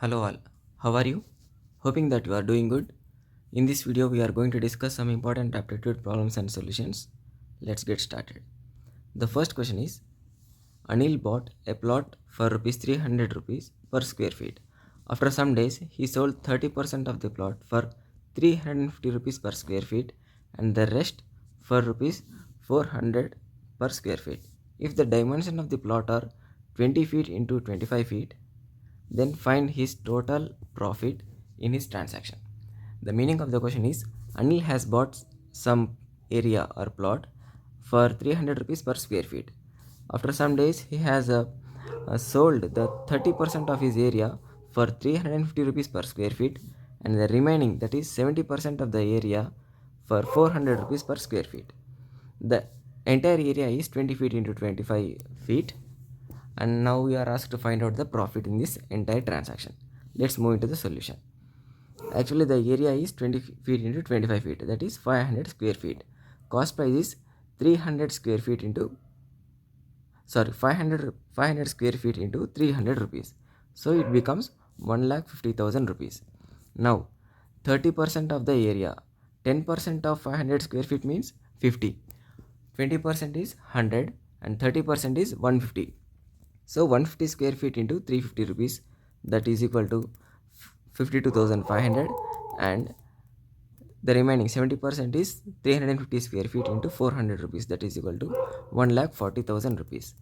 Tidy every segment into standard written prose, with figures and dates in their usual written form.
Hello all, how are you? Hoping that you are doing good. In this video, we are going to discuss some important aptitude problems and solutions. Let's get started. The first question is Anil bought a plot for rupees 300 rupees per square feet. After some days, he sold 30% of the plot for 350 rupees per square feet and the rest for rupees 400 per square feet. If the dimension of the plot are 20 feet into 25 feet, then find his total profit in his transaction. The meaning of the question is Anil has bought some area or plot for 300 rupees per square feet. After some days, he has sold the 30% of his area for 350 rupees per square feet and the remaining, that is 70% of the area, for 400 rupees per square feet. The entire area is 20 feet into 25 feet, and now we are asked to find out the profit in this entire transaction. Let's move into the solution. Actually, the area is 20 feet into 25 feet, that is 500 square feet. Cost price is 300 square feet into 500 square feet into 300 rupees. So it becomes 1,50,000 rupees. Now 30% of the area, 10% of 500 square feet means 50, 20% is 100 and 30% is 150. So 150 square feet into 350 rupees, that is equal to 52,500, and the remaining 70% is 350 square feet into 400 rupees, that is equal to 1,40,000 rupees.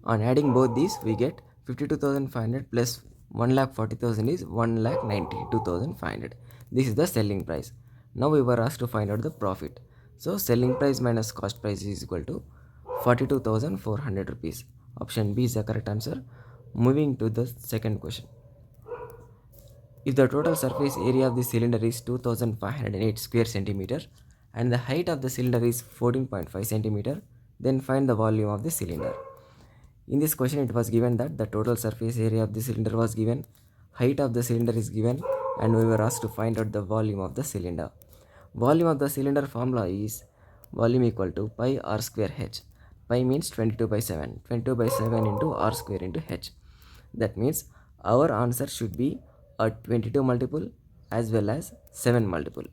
On adding both these, we get 52,500 plus 1,40,000 is 1,92,500. This is the selling price. Now we were asked to find out the profit. So selling price minus cost price is equal to 42,400 rupees. Option B is the correct answer. Moving to the second question. If the total surface area of the cylinder is 2508 square centimeter and the height of the cylinder is 14.5 centimeter, then find the volume of the cylinder. In this question, it was given that the total surface area of the cylinder was given, height of the cylinder is given, and we were asked to find out the volume of the cylinder. Volume of the cylinder formula is volume equal to pi r square h. Pi means 22 by 7. 22 by 7 into r square into h. That means our answer should be a 22 multiple as well as 7 multiple.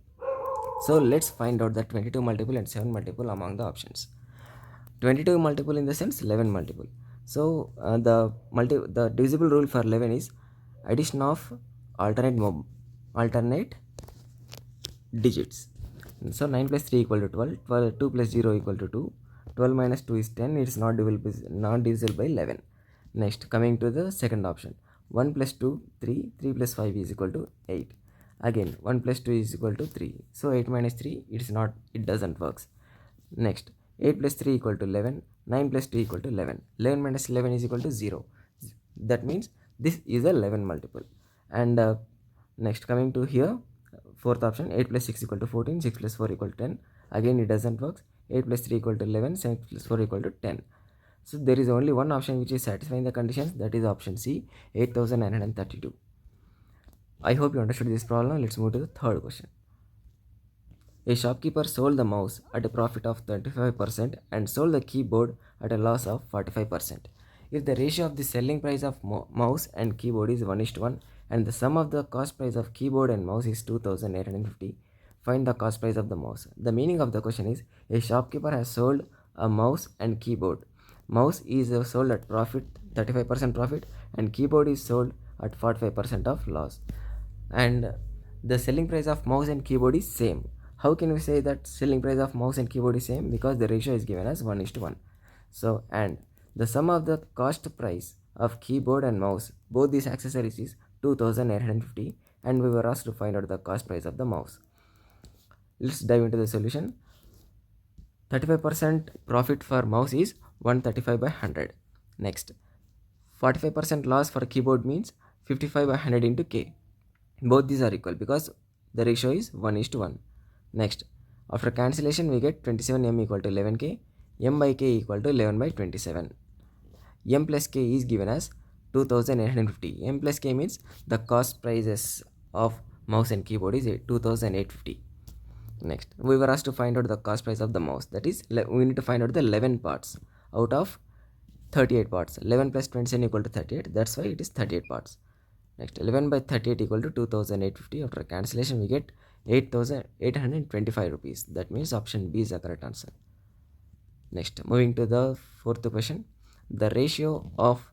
So let's find out the 22 multiple and 7 multiple among the options. 22 multiple in the sense 11 multiple. So the divisible rule for 11 is addition of alternate digits. So 9 plus 3 equal to 12, 2 plus 0 equal to 2, 12 minus 2 is 10, it is not divisible by 11. Next, coming to the second option, 1 plus 2, 3, 3 plus 5 is equal to 8. Again, 1 plus 2 is equal to 3. So 8 minus 3, it doesn't work. Next, 8 plus 3 equal to 11, 9 plus 2 equal to 11. 11 minus 11 is equal to 0. That means this is a 11 multiple. And next, coming to here, fourth option, 8 plus 6 equal to 14, 6 plus 4 equal to 10. Again, it doesn't work. 8 plus 3 equal to 11, 7 plus 4 equal to 10. So there is only one option which is satisfying the conditions, that is option C, 8,932. I hope you understood this problem. Let's move to the third question. A shopkeeper sold the mouse at a profit of 35% and sold the keyboard at a loss of 45%. If the ratio of the selling price of mouse and keyboard is 1:1 and the sum of the cost price of keyboard and mouse is 2,850, find the cost price of the mouse. The meaning of the question is a shopkeeper has sold a mouse and keyboard. Mouse is sold at profit, 35% profit, and keyboard is sold at 45% of loss. And the selling price of mouse and keyboard is same. How can we say that selling price of mouse and keyboard is same? Because the ratio is given as 1:1. So, and the sum of the cost price of keyboard and mouse, both these accessories, is 2,850, and we were asked to find out the cost price of the mouse. Let's dive into the solution. 35% profit for mouse is 135 by 100. Next, 45% loss for keyboard means 55 by 100 into k. Both these are equal because the ratio is 1:1. Next, after cancellation, we get 27m equal to 11k, m by k equal to 11 by 27. M plus k is given as 2,850. M plus k means the cost prices of mouse and keyboard is 2,850. Next, we were asked to find out the cost price of the mouse. That is, we need to find out the 11 parts out of 38 parts. 11 plus 27 equal to 38. That's why it is 38 parts. Next 11 by 38 equal to 2850. After cancellation we get 8825 rupees. That means option B is the correct answer. Next, moving to the fourth question. The ratio of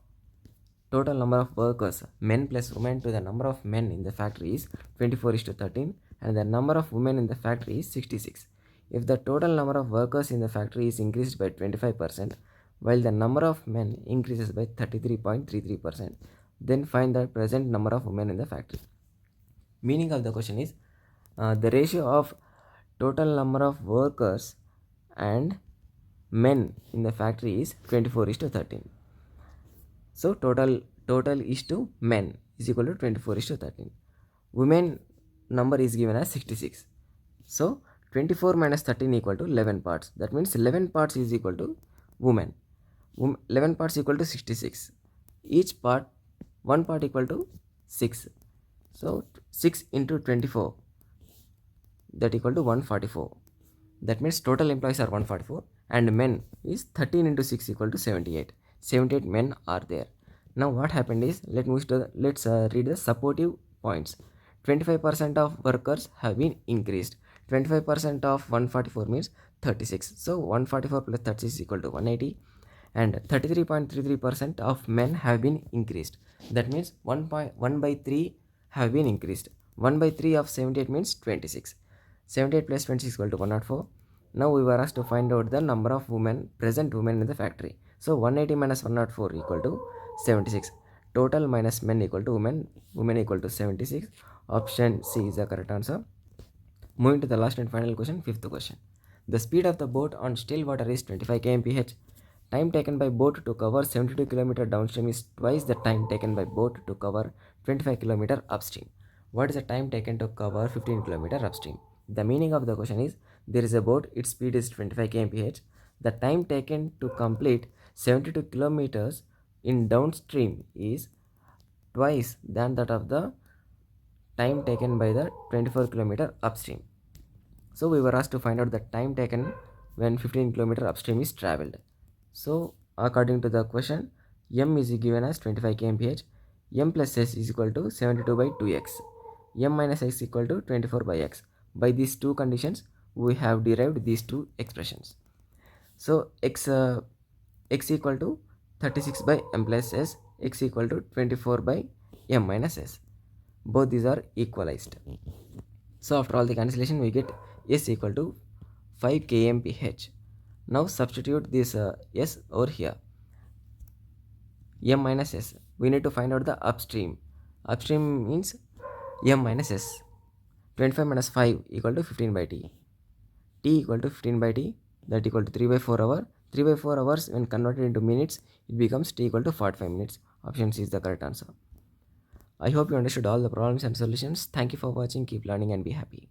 total number of workers, men plus women, to the number of men in the factory is 24:13 and the number of women in the factory is 66. If the total number of workers in the factory is increased by 25% while the number of men increases by 33.33%, then find the present number of women in the factory. Meaning of the question is the ratio of total number of workers and men in the factory is 24:13. So total is to men is equal to 24:13. Women number is given as 66. So 24 minus 13 equal to 11 parts. That means 11 parts is equal to women. 11 parts equal to 66. Each part, one part equal to 6. So 6 into 24, that equal to 144. That means total employees are 144 and men is 13 into 6 equal to 78. 78 men are there. Now what happened is, let's read the supportive points. 25% of workers have been increased. 25% of 144 means 36. So 144 plus 36 is equal to 180 and 33.33% of men have been increased. That means 1 by 3 have been increased. 1 by 3 of 78 means 26. 78 plus 26 equal to 104. Now we were asked to find out the number of present women in the factory. So 180 minus 104 equal to 76. Total minus men equal to women equal to 76. Option C is the correct answer. Moving to the last and final question, fifth question. The speed of the boat on still water is 25 kmph. Time taken by boat to cover 72 km downstream is twice the time taken by boat to cover 25 km upstream. What is the time taken to cover 15 km upstream? The meaning of the question is, there is a boat, its speed is 25 kmph. The time taken to complete 72 kilometers in downstream is twice than that of the time taken by the 24 km upstream. So we were asked to find out the time taken when 15 km upstream is traveled. So according to the question, m is given as 25 kmph. M plus s is equal to 72 by 2x. M minus x equal to 24 by x. By these two conditions, we have derived these two expressions. So x equal to 36 by m plus s, x equal to 24 by m minus s. Both these are equalized. So after all the cancellation, we get s equal to 5 kmph. Now substitute this s over here. M minus s. We need to find out the upstream. Upstream means m minus s. 25 minus 5 equal to 15 by t. T equal to 15 by t, that equal to 3 by 4 hour. 3 by 4 hours when converted into minutes, it becomes t equal to 45 minutes. Option C is the correct answer. I hope you understood all the problems and solutions. Thank you for watching. Keep learning and be happy.